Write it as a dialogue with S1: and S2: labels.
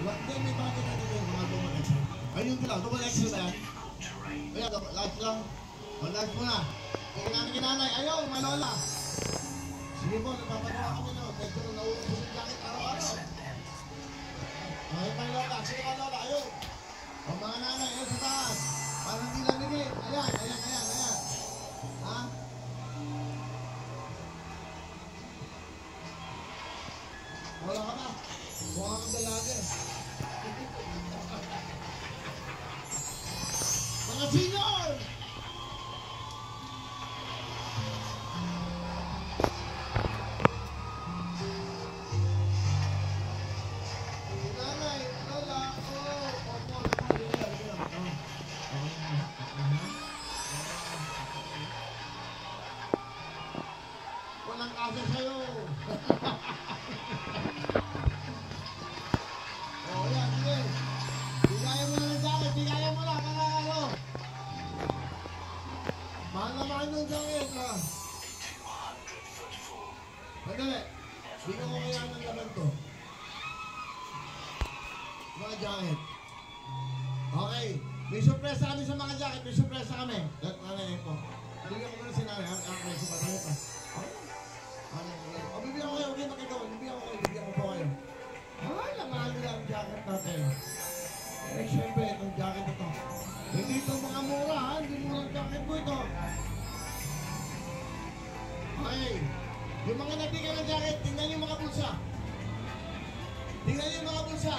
S1: Hindi, may bagay na dito yung mga double X. Ayun din lang, double X na yan. Kaya, live lang. Live mo na. Kinanay, ayaw, malola. Sige po, nagpapagawa kami na. Medyo na naulong po sa jacket araw-araw. Ay, may lola. Sige ka lola, ayaw. O mga nanay, ayaw sa taas. Parang hindi lang nigit. Ayan. Ha? Wala ka ba? Mukha kang dalaga. Mga senior! Nanay, lola, opo. Walang kasa sa'yo. Sige. Bigaya mo na ng jacket. Bigaya mo na. Para ano. Mahal na mahal ng jacket. Sandali. Bigyan ko kaya ng laman to. Mga jacket. Okay. May surpresa kami sa mga jacket. May surpresa kami. Nanay po. Bigyan ko muna si nanay. Okay. Si patay pa. Okay. Bibigyan ko kayo. Okay, makikaw. Bibigyan ko po kayo. Ay, lamang nila ang jacket natin. Eh, syempre, itong jacket ito. Hindi ito mga mura, ha? Hindi mura ang jacket ko ito. Okay. Yung mga nabigyan ng jacket, tingnan yung mga bulsa. Tingnan yung mga bulsa.